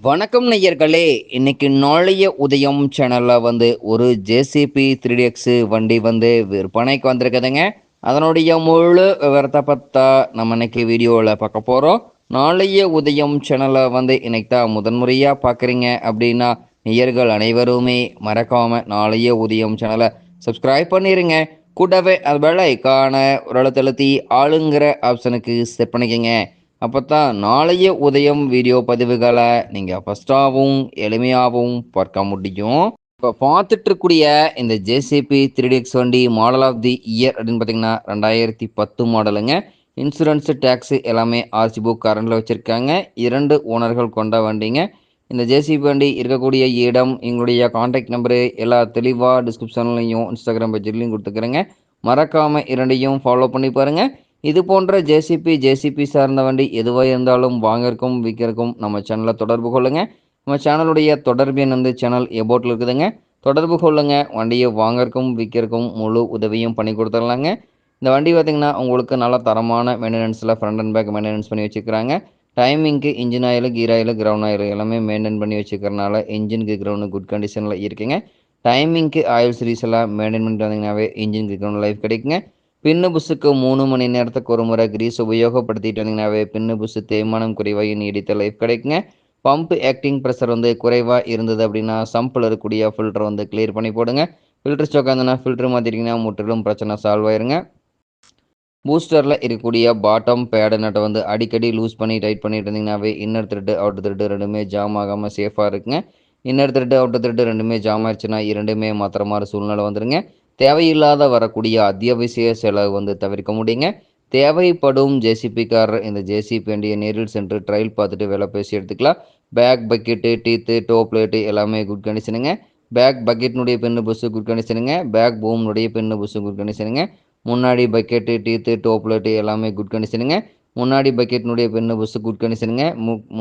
வணக்கம் நேயர்களே. இன்னைக்கு நாளைய உதயம் சேனல்ல ஒரு ஜேசிபி 3DX வண்டி விற்பனைக்கு வந்திருக்குதுங்க. அதனுடைய முழு விவரத்தை பத்தா நம்ம இன்னைக்கு வீடியோவில் பார்க்க போகிறோம். நாளைய உதயம் சேனலை இன்னைக்கு தான் முதன்முறையாக பார்க்குறீங்க அப்படின்னா நேயர்கள் அனைவருமே மறக்காம நாளைய உதயம் சேனலை சப்ஸ்கிரைப் பண்ணிடுங்க. கூடவே அது பெல் ஐகான ஒரு அழுத்தி ஆளுங்கிற ஆப்ஷனுக்கு செட் பண்ணிக்கங்க. அப்போ தான் நாளைய உதயம் வீடியோ பதிவுகளை நீங்கள் ஃபஸ்ட்டாகவும் எளிமையாகவும் பார்க்க முடியும். இப்போ பார்த்துட்டு இருக்கக்கூடிய இந்த ஜேசிபி 3DX வண்டி மாடல் ஆஃப் தி இயர் அப்படின்னு பார்த்தீங்கன்னா 2010 மாடலுங்க. இன்சூரன்ஸு டேக்ஸு எல்லாமே ஆர்சி புக் கரண்டில் வச்சுருக்காங்க. 2 ஓனர்கள் கொண்ட வண்டிங்க. இந்த ஜேசிபி வண்டி இருக்கக்கூடிய இடம், எங்களுடைய கான்டாக்ட் நம்பரு எல்லா தெளிவாக டிஸ்கிரிப்ஷன்லையும் இன்ஸ்டாகிராம் பேஜ்லையும் கொடுத்துக்கிறேங்க. மறக்காமல் இரண்டையும் ஃபாலோ பண்ணி பாருங்கள். இது போன்ற ஜேசிபி சார்ந்த வண்டி எதுவாக இருந்தாலும் வாங்கறக்கும் விற்கிறக்கும் நம்ம சேனலை தொடர்பு கொள்ளுங்கள். நம்ம சேனலுடைய தொடர்பு எண் சேனல் எபோட்டில் இருக்குதுங்க. தொடர்பு கொள்ளுங்க. வண்டியை வாங்கறக்கும் விற்கிறக்கும் முழு உதவியும் பண்ணி கொடுத்துடலாங்க. இந்த வண்டி பார்த்திங்கன்னா உங்களுக்கு நல்ல தரமான மெயின்டெனன்ஸில் ஃப்ரண்ட் அண்ட் பேக் மெயின்டெனன்ஸ் பண்ணி வச்சுக்கிறாங்க. டைமிங்க்கு engine oil, gear oil, ground oil எல்லாமே மெயின்டைன் பண்ணி வச்சுக்கிறனால இன்ஜினுக்கு கிரவுண்டு குட் கண்டிஷனில் இருக்குங்க. டைமிங்க்கு ஆயில் சீரிஸ் எல்லாம் மெயின்டைன் பண்ணிட்டு வந்தீங்கன்னாவே இன்ஜினுக்கு கிரவுண்ட் லைஃப் கிடைக்குங்க. பின்னு புஷ்ஷுக்கு 3 மணி நேரத்துக்கு ஒரு முறை கிரீஸ் உபயோகப்படுத்திட்டு வந்தீங்கன்னாவே பின்னு புஷ்ஷு தேய்மானம் குறைவாக நீடித்த லைஃப் கிடைக்குங்க. பம்ப் ஆக்டிங் ப்ரெஷர் குறைவாக இருந்தது அப்படின்னா சம்பில் இருக்கக்கூடிய ஃபில்டர் கிளியர் பண்ணி போடுங்க. ஃபில்டர் ஸ்டாக் இருந்ததுன்னா ஃபில்டர் மாற்றிட்டிங்கன்னா முற்றிலும் பிரச்சனை சால்வ் ஆயிருங்க. பூஸ்டரில் இருக்கக்கூடிய பாட்டம் பேடு நட்டை அடிக்கடி லூஸ் பண்ணி டைட் பண்ணிட்டு இருந்தீங்கன்னாவே இன்னர் த்ரெட்டு அவுட்டர் த்ரெட்டு ரெண்டுமே ஜாம் ஆகாமல் சேஃபாக இருக்குங்க. இன்னர் த்ரெட்டு அவுட்டர் த்ரெட்டு ரெண்டுமே ஜாம் ஆயிடுச்சுன்னா இரண்டுமே மாத்திர மாதிரி சூழ்நிலை வந்துடுங்க. தேவையில்லாத வரக்கூடிய அத்தியாவசிய செலவு தவிர்க்க முடியுங்க. தேவைப்படும் ஜேசிபிக்காரர் இந்த ஜேசிபி வண்டியை நேரில் சென்று ட்ரையல் பார்த்துட்டு விலை பேசி எடுத்துக்கலாம். Back bucket, teeth, to plate எல்லாமே குட் கண்டிஷனுங்க. பேக் பக்கெட்னுடைய பெண்ணு புஷு குட் கண்டிஷனுங்க. பேக் பூம்னுடைய பெண்ணு புஷு குட் கண்டிஷனுங்க. முன்னாடி பக்கெட்டு, டீத்து, டோ பிளேட்டு எல்லாமே குட் கண்டிஷனுங்க. முன்னாடி பக்கெட்னுடைய பெண்ணு புஷு குட் கண்டிஷனுங்க.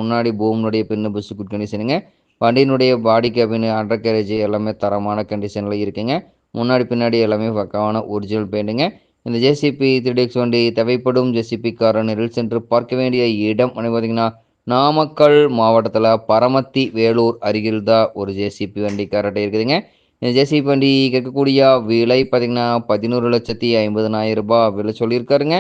முன்னாடி பூம்னுடைய பெண்ணு புஷு குட் கண்டிஷனுங்க. வண்டியினுடைய பாடி கேபின், அண்டர் கேரேஜ் எல்லாமே தரமான கண்டிஷனில் இருக்குங்க. முன்னாடி பின்னாடி எல்லாமே பக்காவான ஒரிஜினல் பெயிண்ட்டுங்க. இந்த ஜேசிபி 3DX வண்டி தேவைப்படும் ஜேசிபிக்காரர் நேரில் சென்று பார்க்க வேண்டிய இடம் பார்த்திங்கன்னா நாமக்கல் மாவட்டத்தில் பரமத்தி வேலூர் அருகில் தான் ஒரு ஜேசிபி வண்டி கரெக்டாக இருக்குதுங்க. இந்த ஜேசிபி வண்டி கேட்கக்கூடிய விலை பார்த்திங்கன்னா 11,50,000 ரூபாய் விலை சொல்லியிருக்காருங்க.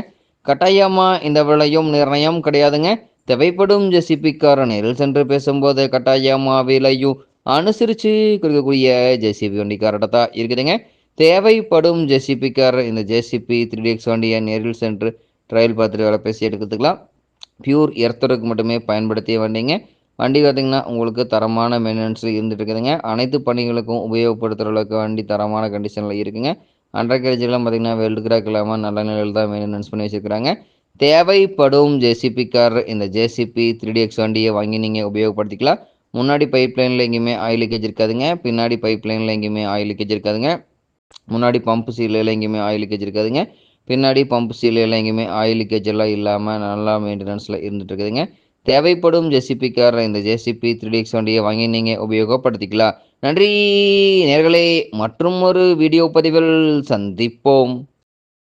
கட்டாயமாக இந்த விலையும் நிர்ணயம் கிடையாதுங்க. தேவைப்படும் ஜேசிபிக்காரர் நேரில் சென்று பேசும்போது கட்டாயமாக விலையும் அனுசரித்து கொடுக்கக்கூடிய ஜேசிபி வண்டி கரெக்டாக தான் இருக்குதுங்க. தேவைப்படும் ஜேசிபிக்காரர் இந்த ஜேசிபி 3DX வண்டியை நேரில் சென்று ட்ரையல் பார்த்துட்டு வேலை பேசி எடுத்துக்கலாம். பியூர் எர்த்தருக்கு மட்டுமே பயன்படுத்திய வண்டிங்க. வண்டி பார்த்திங்கன்னா உங்களுக்கு தரமான மெயின்டெனன்ஸில் இருந்துட்டு இருக்குதுங்க. அனைத்து பணிகளுக்கும் உபயோகப்படுத்துகிற அளவுக்கு வண்டி தரமான கண்டிஷனில் இருக்குங்க. அண்டர் கேரேஜெலாம் பார்த்திங்கன்னா வெல்டு கிராக் இல்லாமல் நல்ல நிலையில் தான் மெயின்டெனன்ஸ் பண்ணி வச்சுருக்கிறாங்க. தேவைப்படும் ஜேசிபிக்காரர் இந்த ஜேசிபி 3DX வண்டியை வாங்கி நீங்கள் உபயோகப்படுத்திக்கலாம். முன்னாடி பைப் லைனில் எங்கேயுமே ஆயில் லீக்கேஜ் இருக்காதுங்க. பின்னாடி பைப் லைனில் எங்கேயுமே ஆயில் லீக்கேஜ் இருக்காதுங்க. முன்னாடி பம்பு சீலில் எங்கேயுமே ஆயில் லீக்கேஜ் இருக்காதுங்க. பின்னாடி பம்பு சீலில் எங்கேயுமே ஆயில் லீக்கேஜ் எல்லாம் இல்லாமல் நல்லா மெயின்டெனன்ஸில் இருந்துட்டு இருக்குதுங்க. தேவைப்படும் ஜேசிபிக்காரர் இந்த ஜேசிபி 3DX வண்டியை வாங்கி நீங்கள் உபயோகப்படுத்திக்கலாம். நன்றி நேயர்களே. மற்றும் ஒரு வீடியோ பதிவில் சந்திப்போம்.